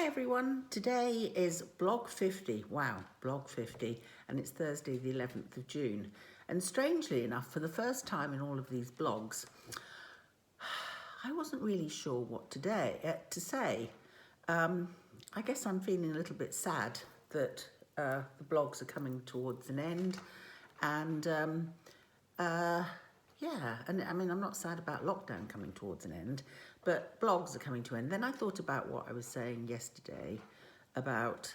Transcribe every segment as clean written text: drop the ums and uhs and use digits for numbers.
everyone, today is blog 50, wow, blog 50, and it's Thursday the 11th of June. And strangely enough, for the first time in all of these blogs, I wasn't really sure what to say. I guess I'm feeling a little bit sad that the blogs are coming towards an end, and yeah, and I mean, I'm not sad about lockdown coming towards an end, but blogs are coming to an end. Then I thought about what I was saying yesterday about,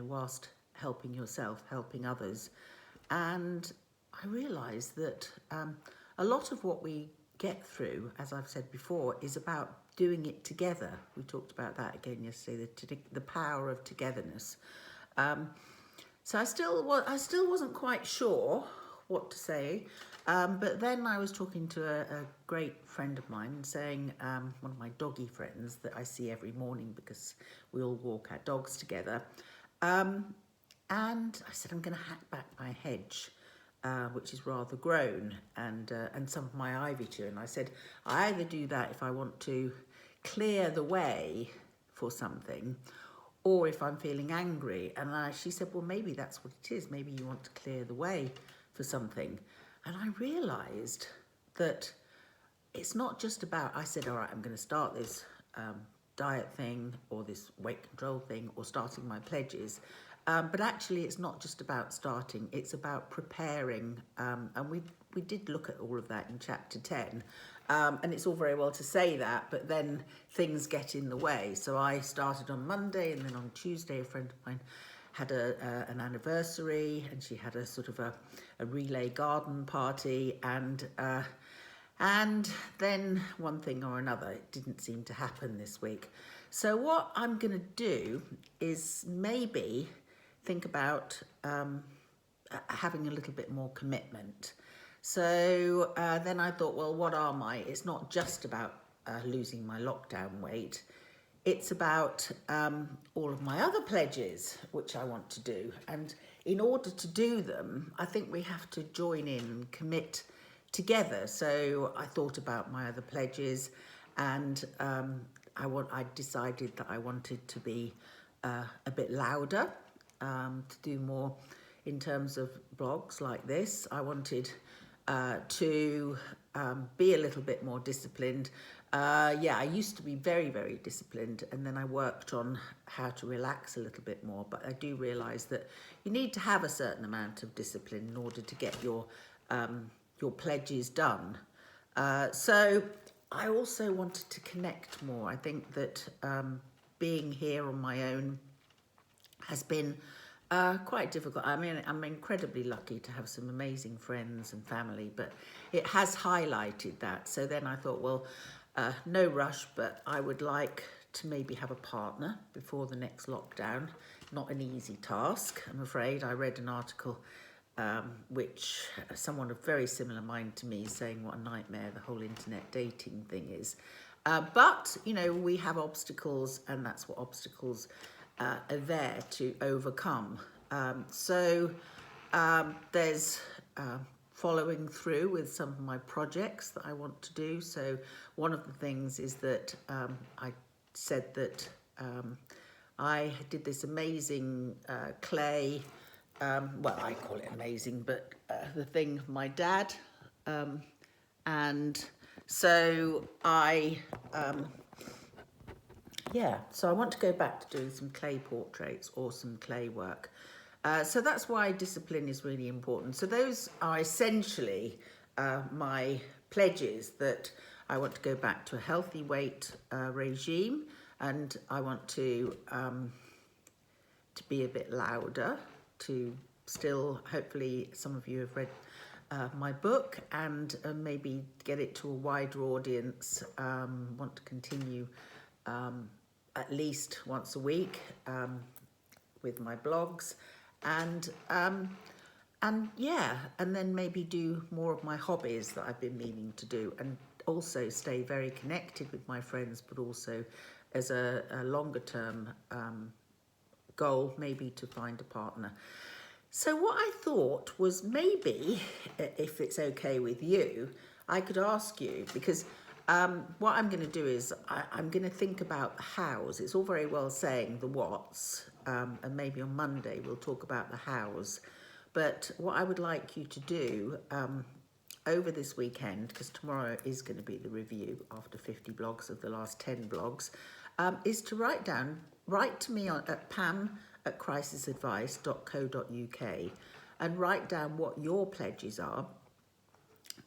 whilst helping yourself, helping others. And I realised that a lot of what we get through, as I've said before, is about doing it together. We talked about that again yesterday, the power of togetherness. So I still wasn't quite sure what to say, but then I was talking to a great friend of mine, saying, one of my doggy friends that I see every morning because we all walk our dogs together, and I said, I'm going to hack back my hedge, which is rather grown, and some of my ivy too. And I said, I either do that if I want to clear the way for something, or if I'm feeling angry. And she said, well, maybe that's what it is. Maybe you want to clear the way for something. And I realised that it's not just about, I said, all right, I'm going to start this diet thing or this weight control thing or starting my pledges. But actually, it's not just about starting, it's about preparing. And we did look at all of that in chapter 10. And it's all very well to say that, but then things get in the way. So I started on Monday, and then on Tuesday, a friend of mine had an anniversary, and she had a sort of a relay garden party, and then one thing or another, it didn't seem to happen this week. So what I'm going to do is maybe think about having a little bit more commitment. So then I thought, well, it's not just about losing my lockdown weight. It's about all of my other pledges, which I want to do. And in order to do them, I think we have to join in and commit together. So I thought about my other pledges, and I decided that I wanted to be a bit louder, to do more in terms of blogs like this. I wanted to be a little bit more disciplined. I used to be very, very disciplined, and then I worked on how to relax a little bit more. But I do realise that you need to have a certain amount of discipline in order to get your pledges done. So I also wanted to connect more. I think that being here on my own has been quite difficult. I mean, I'm incredibly lucky to have some amazing friends and family, but it has highlighted that. So then I thought, well, no rush, but I would like to maybe have a partner before the next lockdown. Not an easy task, I'm afraid. I read an article which someone of very similar mind to me saying what a nightmare the whole internet dating thing is. But, we have obstacles, and that's what obstacles are there to overcome. So there's following through with some of my projects that I want to do. So one of the things is that I said that I did this amazing clay, I call it amazing, but the thing my dad, and so so I want to go back to doing some clay portraits or some clay work. So that's why discipline is really important. So those are essentially my pledges, that I want to go back to a healthy weight regime, and I want to be a bit louder, to still, hopefully some of you have read my book, and maybe get it to a wider audience. Want to continue at least once a week with my blogs, and then maybe do more of my hobbies that I've been meaning to do, and also stay very connected with my friends, but also as a longer term goal, maybe to find a partner. So what I thought was, maybe, if it's okay with you, I could ask you, because what I'm going to do is I'm going to think about the hows. It's all very well saying the whats, and maybe on Monday we'll talk about the hows. But what I would like you to do over this weekend, because tomorrow is going to be the review after 50 blogs of the last 10 blogs, is to write to me at pam@crisisadvice.co.uk and write down what your pledges are.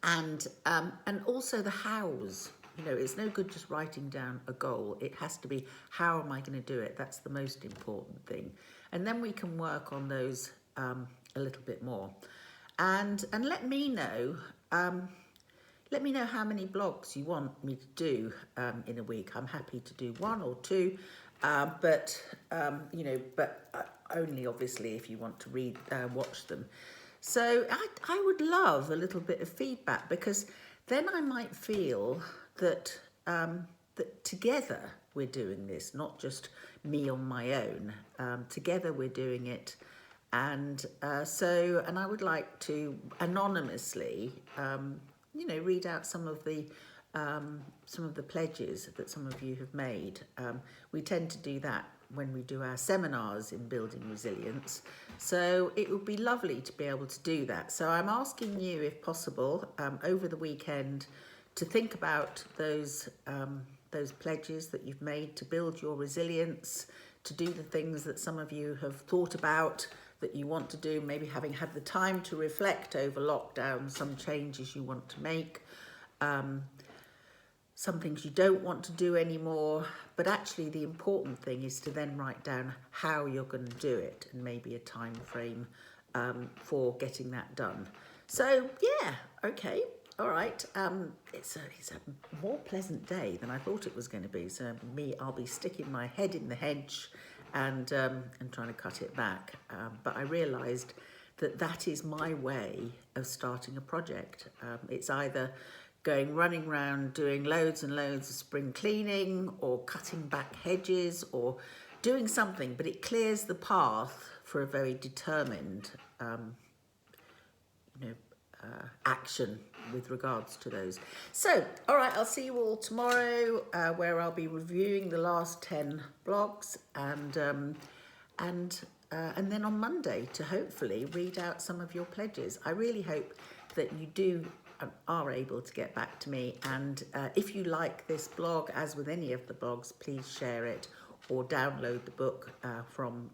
And also the hows. You know, it's no good just writing down a goal. It has to be, how am I going to do it? That's the most important thing. And then we can work on those a little bit more. And let me know. Let me know how many blogs you want me to do in a week. I'm happy to do 1 or 2, but only obviously if you want to watch them. So I would love a little bit of feedback, because then I might feel that that together we're doing this, not just me on my own. Together we're doing it, and I would like to anonymously, read out some of the pledges that some of you have made. We tend to do that when we do our seminars in building resilience. So it would be lovely to be able to do that. So I'm asking you, if possible, over the weekend, to think about those pledges that you've made to build your resilience, to do the things that some of you have thought about that you want to do, maybe having had the time to reflect over lockdown, some changes you want to make, some things you don't want to do anymore. But actually the important thing is to then write down how you're going to do it, and maybe a time frame for getting that done. So yeah, okay, all right. It's a more pleasant day than I thought it was going to be. So I'll be sticking my head in the hedge and trying to cut it back. But I realised that is my way of starting a project. It's either running around doing loads and loads of spring cleaning, or cutting back hedges, or doing something, but it clears the path for a very determined action with regards to those. So, all right, I'll see you all tomorrow, where I'll be reviewing the last 10 blogs, and then on Monday to hopefully read out some of your pledges. I really hope that you are able to get back to me, and if you like this blog, as with any of the blogs, please share it or download the book from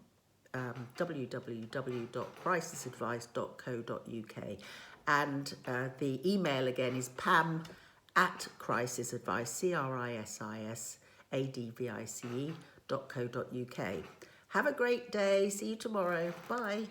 www.crisisadvice.co.uk, and the email again is pam@crisisadvice, crisisadvice.co.uk. Have a great day. See you tomorrow. Bye.